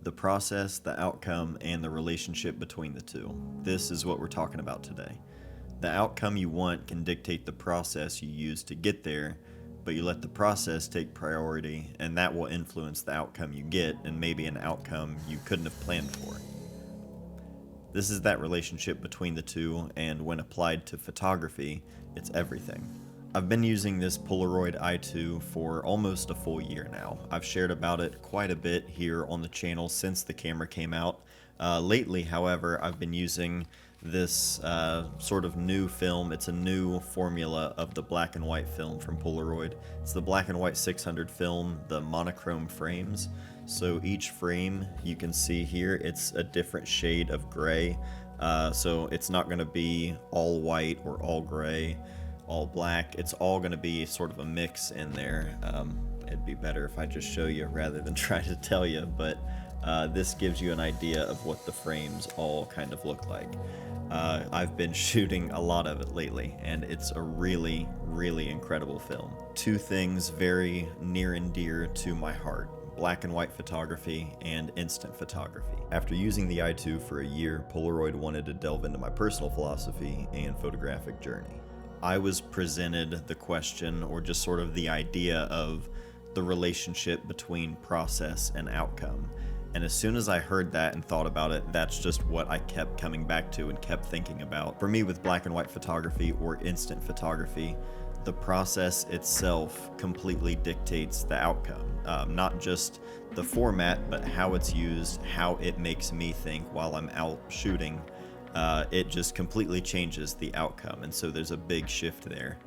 the process, the outcome, and the relationship between the two. This is what we're talking about today. The outcome you want can dictate the process you use to get there, but you let the process take priority, and that will influence the outcome you get, and maybe an outcome you couldn't have planned for. This is that relationship between the two, and when applied to photography, it's everything. I've been using this Polaroid i2 for almost a full year now. I've shared about it quite a bit here on the channel since the camera came out. Lately, however, I've been using this sort of new film. It's a new formula of the black and white film from Polaroid. It's the black and white 600 film, the monochrome frames. So each frame, you can see here, it's a different shade of gray. So it's not going to be all white or all gray, all black. It's all going to be sort of a mix in there. It'd be better if I just show you rather than try to tell you, but this gives you an idea of what the frames all kind of look like. I've been shooting a lot of it lately, and it's a really, really incredible film. Two things very near and dear to my heart: black and white photography and instant photography. After using the i2 for a year, Polaroid wanted to delve into my personal philosophy and photographic journey. I was presented the question, or just sort of the idea of the relationship between process and outcome. And as soon as I heard that and thought about it, that's just what I kept coming back to and kept thinking about. For me, with black and white photography or instant photography, the process itself completely dictates the outcome. Not just the format, but how it's used, how it makes me think while I'm out shooting. It just completely changes the outcome, and so there's a big shift there.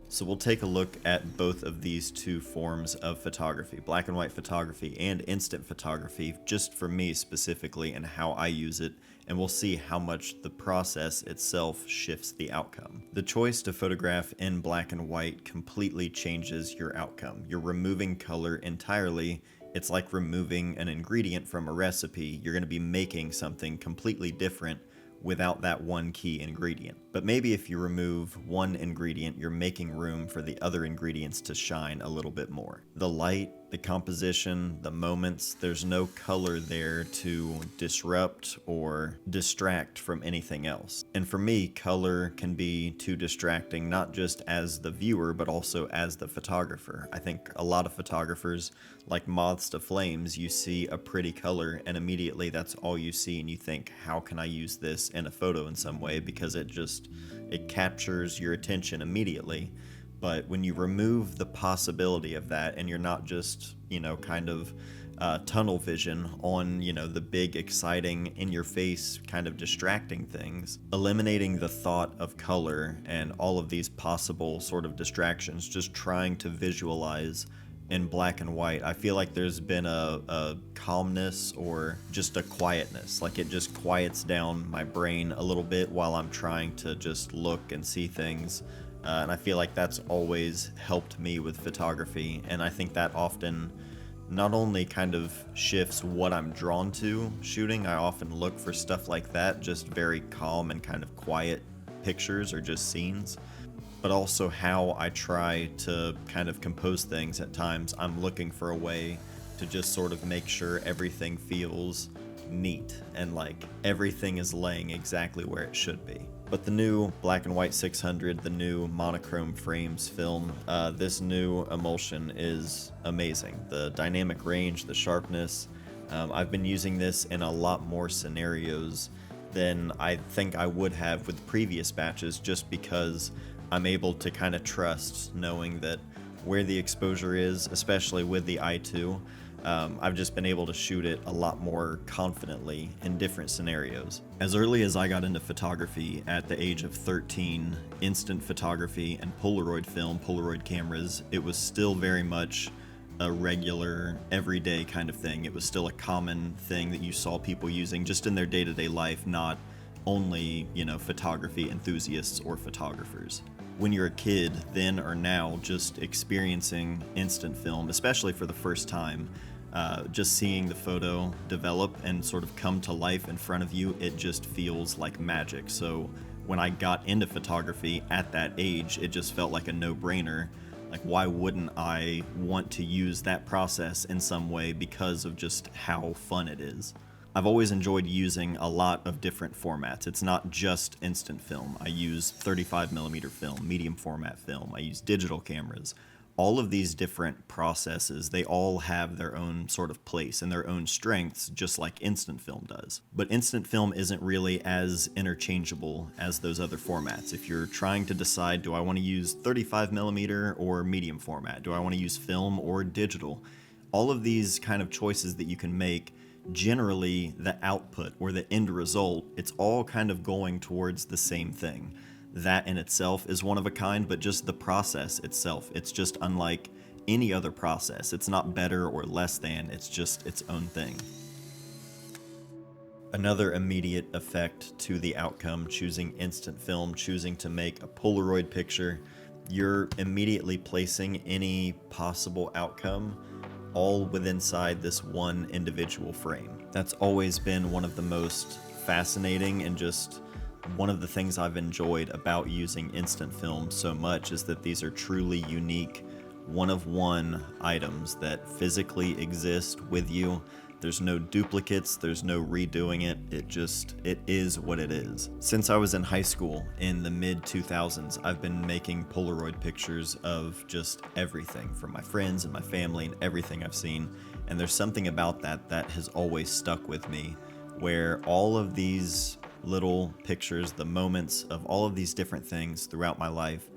So we'll take a look at both of these two forms of photography, black and white photography and instant photography, just for me specifically and how I use it, and we'll see how much the process itself shifts the outcome. The choice to photograph in black and white completely changes your outcome. You're removing color entirely. It's like removing an ingredient from a recipe. You're going to be making something completely different without that one key ingredient. But maybe if you remove one ingredient, you're making room for the other ingredients to shine a little bit more. The light, the composition, the moments, there's no color there to disrupt or distract from anything else. And for me, color can be too distracting, not just as the viewer, but also as the photographer. I think a lot of photographers, like moths to flames, you see a pretty color and immediately that's all you see, and you think, how can I use this in a photo in some way, because it captures your attention immediately. But when you remove the possibility of that, and you're not just, kind of tunnel vision on, the big, exciting, in-your-face kind of distracting things, eliminating the thought of color and all of these possible sort of distractions, just trying to visualize in black and white, I feel like there's been a calmness or just a quietness. Like it just quiets down my brain a little bit while I'm trying to just look and see things. And I feel like that's always helped me with photography. And I think that often not only kind of shifts what I'm drawn to shooting, I often look for stuff like that, just very calm and kind of quiet pictures or just scenes, but also how I try to kind of compose things at times. I'm looking for a way to just sort of make sure everything feels neat and like everything is laying exactly where it should be. But the new black and white 600, the new monochrome frames film, this new emulsion is amazing. The dynamic range, the sharpness, I've been using this in a lot more scenarios than I think I would have with previous batches, just because I'm able to kind of trust knowing that where the exposure is, especially with the i2, I've just been able to shoot it a lot more confidently in different scenarios. As early as I got into photography at the age of 13, instant photography and Polaroid film, Polaroid cameras, it was still very much a regular, everyday kind of thing. It was still a common thing that you saw people using just in their day-to-day life, not only, photography enthusiasts or photographers. When you're a kid, then or now, just experiencing instant film, especially for the first time, just seeing the photo develop and sort of come to life in front of you, it just feels like magic. So when I got into photography at that age, it just felt like a no-brainer. Like, why wouldn't I want to use that process in some way because of just how fun it is? I've always enjoyed using a lot of different formats. It's not just instant film. I use 35mm film, medium format film. I use digital cameras. All of these different processes, they all have their own sort of place and their own strengths, just like instant film does. But instant film isn't really as interchangeable as those other formats. If you're trying to decide, do I want to use 35mm or medium format? Do I want to use film or digital? All of these kind of choices that you can make, generally the output or the end result, it's all kind of going towards the same thing. That in itself is one of a kind, but just the process itself, it's just unlike any other process. It's not better or less than, it's just its own thing. Another immediate effect to the outcome, choosing instant film, choosing to make a Polaroid picture, you're immediately placing any possible outcome all within inside this one individual frame. That's always been one of the most fascinating and just one of the things I've enjoyed about using instant film so much is that these are truly unique, one-of-one items that physically exist with you. There's no duplicates, there's no redoing it, it is what it is. Since I was in high school in the mid-2000s, I've been making Polaroid pictures of just everything from my friends and my family and everything I've seen, and there's something about that has always stuck with me, where all of these little pictures, the moments of all of these different things throughout my life,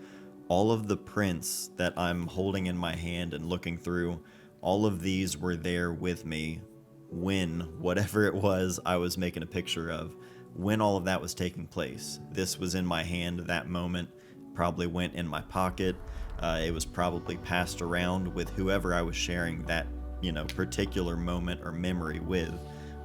all of the prints that I'm holding in my hand and looking through, all of these were there with me when whatever it was I was making a picture of, when all of that was taking place. This was in my hand that moment, probably went in my pocket. It was probably passed around with whoever I was sharing that, particular moment or memory with.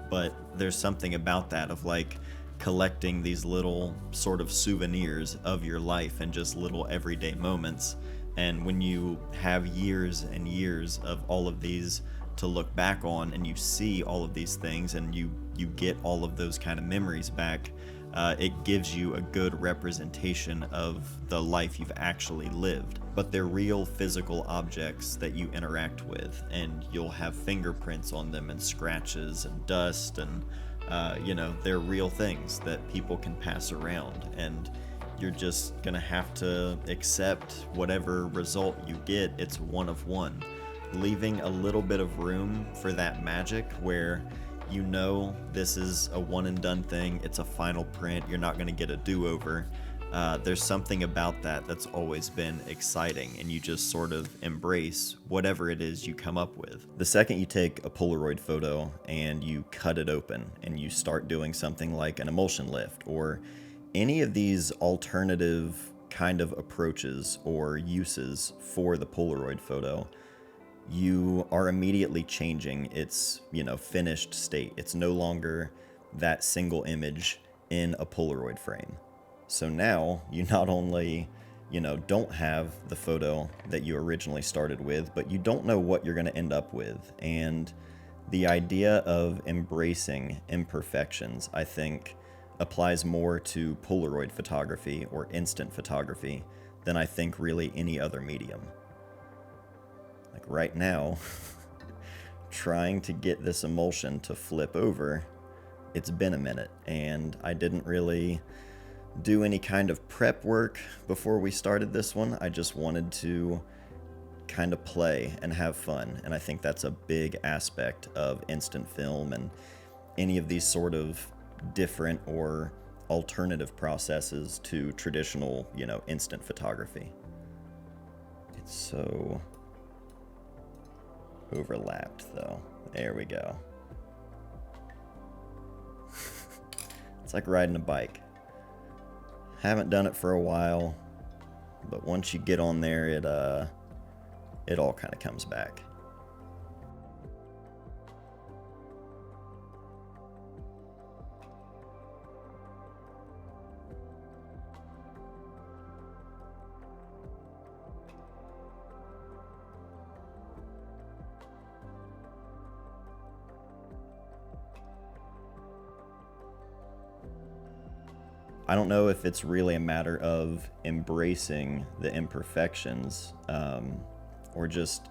But there's something about that of like collecting these little sort of souvenirs of your life and just little everyday moments. And when you have years and years of all of these to look back on, and you see all of these things and you get all of those kind of memories back, it gives you a good representation of the life you've actually lived. But they're real physical objects that you interact with, and you'll have fingerprints on them and scratches and dust, and they're real things that people can pass around, and you're just gonna have to accept whatever result you get. It's one of one, leaving a little bit of room for that magic where this is a one and done thing. It's a final print. You're not gonna get a do-over. There's something about that that's always been exciting, and you just sort of embrace whatever it is you come up with. The second you take a Polaroid photo and you cut it open and you start doing something like an emulsion lift or any of these alternative kind of approaches or uses for the Polaroid photo, you are immediately changing its, finished state. It's no longer that single image in a Polaroid frame. So now you not only, don't have the photo that you originally started with, but you don't know what you're going to end up with. And the idea of embracing imperfections, I think, applies more to Polaroid photography or instant photography than I think really any other medium. Like right now, trying to get this emulsion to flip over, it's been a minute, and I didn't really do any kind of prep work before we started this one. I just wanted to kind of play and have fun, and I think that's a big aspect of instant film and any of these sort of different or alternative processes to traditional, instant photography. It's so overlapped though. There we go. It's like riding a bike. Haven't done it for a while, but once you get on there, it all kind of comes back. I don't know if it's really a matter of embracing the imperfections. or just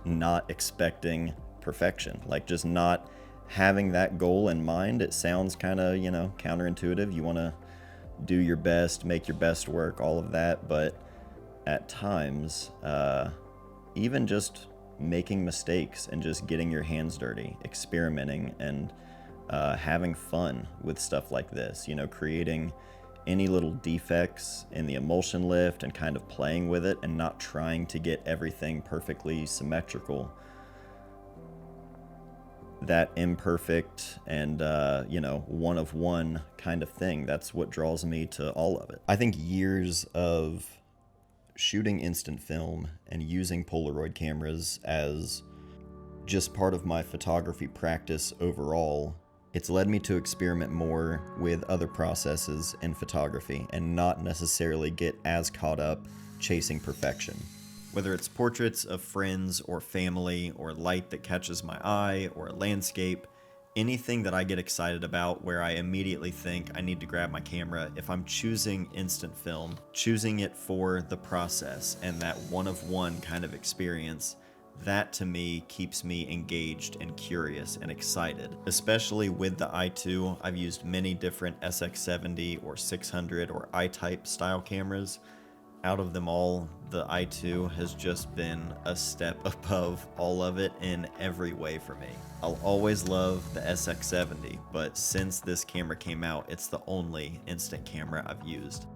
not expecting perfection, like just not having that goal in mind. It sounds kind of, counterintuitive. You want to do your best, make your best work, all of that, but at times, even just making mistakes and just getting your hands dirty, experimenting, and having fun with stuff like this, creating any little defects in the emulsion lift and kind of playing with it and not trying to get everything perfectly symmetrical. That imperfect and, one of one kind of thing, that's what draws me to all of it. I think years of shooting instant film and using Polaroid cameras as just part of my photography practice overall, it's led me to experiment more with other processes in photography and not necessarily get as caught up chasing perfection. Whether it's portraits of friends or family, or light that catches my eye, or a landscape, anything that I get excited about where I immediately think I need to grab my camera, if I'm choosing instant film, choosing it for the process and that one-of-one kind of experience, that to me keeps me engaged and curious and excited. Especially with the i2, I've used many different SX70 or 600 or I-type style cameras. Out of them all, the i2 has just been a step above all of it in every way for me. I'll always love the SX70, but since this camera came out, it's the only instant camera I've used.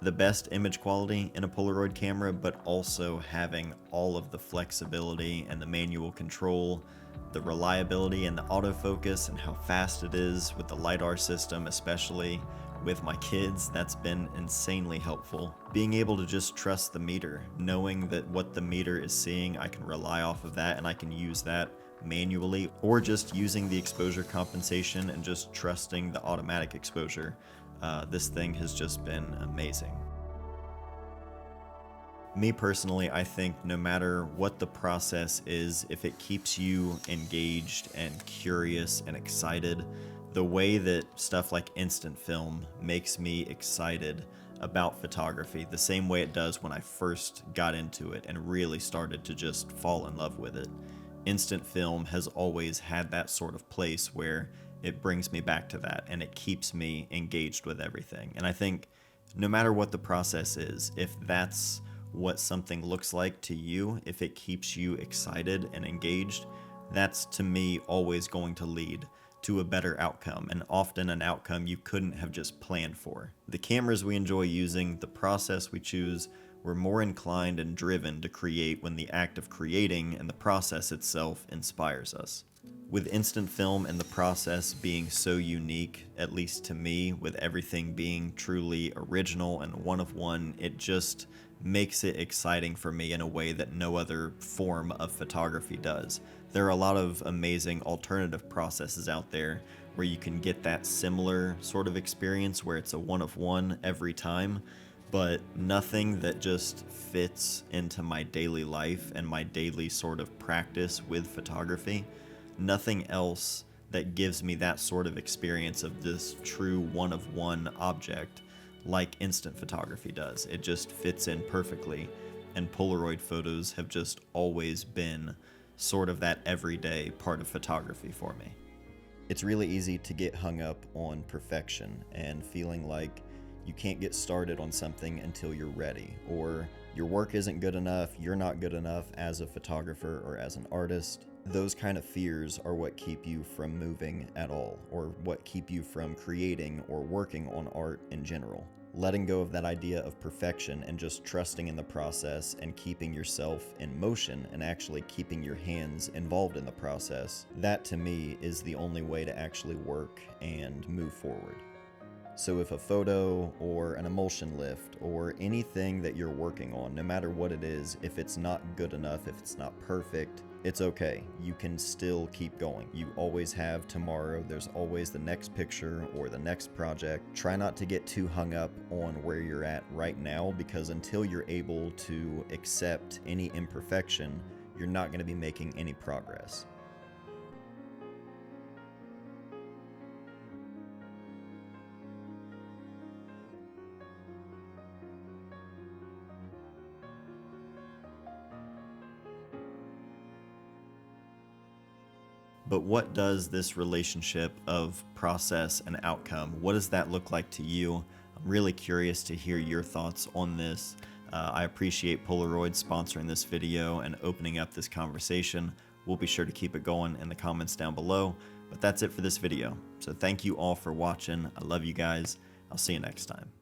The best image quality in a Polaroid camera, but also having all of the flexibility and the manual control, the reliability and the autofocus and how fast it is with the LiDAR system, especially with my kids, that's been insanely helpful. Being able to just trust the meter, knowing that what the meter is seeing, I can rely off of that and I can use that manually, or just using the exposure compensation and just trusting the automatic exposure. This thing has just been amazing. Me personally, I think no matter what the process is, if it keeps you engaged and curious and excited, the way that stuff like instant film makes me excited about photography, the same way it does when I first got into it and really started to just fall in love with it. Instant film has always had that sort of place where it brings me back to that and it keeps me engaged with everything. And I think no matter what the process is, if that's what something looks like to you, if it keeps you excited and engaged, that's to me always going to lead to a better outcome, and often an outcome you couldn't have just planned for. The cameras we enjoy using, the process we choose, we're more inclined and driven to create when the act of creating and the process itself inspires us. With instant film and the process being so unique, at least to me, with everything being truly original and one of one, it just makes it exciting for me in a way that no other form of photography does. There are a lot of amazing alternative processes out there where you can get that similar sort of experience where it's a one of one every time, but nothing that just fits into my daily life and my daily sort of practice with photography. Nothing else that gives me that sort of experience of this true one of one object like instant photography does. It just fits in perfectly, and Polaroid photos have just always been sort of that everyday part of photography for me. It's really easy to get hung up on perfection and feeling like you can't get started on something until you're ready, or your work isn't good enough, you're not good enough as a photographer or as an artist. Those kind of fears are what keep you from moving at all, or what keep you from creating or working on art in general. Letting go of that idea of perfection and just trusting in the process and keeping yourself in motion and actually keeping your hands involved in the process, that to me is the only way to actually work and move forward. So if a photo or an emulsion lift or anything that you're working on, no matter what it is, if it's not good enough, if it's not perfect, it's okay. You can still keep going. You always have tomorrow. There's always the next picture or the next project. Try not to get too hung up on where you're at right now, because until you're able to accept any imperfection, you're not going to be making any progress. But what does this relationship of process and outcome, what does that look like to you? I'm really curious to hear your thoughts on this. I appreciate Polaroid sponsoring this video and opening up this conversation. We'll be sure to keep it going in the comments down below. But that's it for this video. So thank you all for watching. I love you guys. I'll see you next time.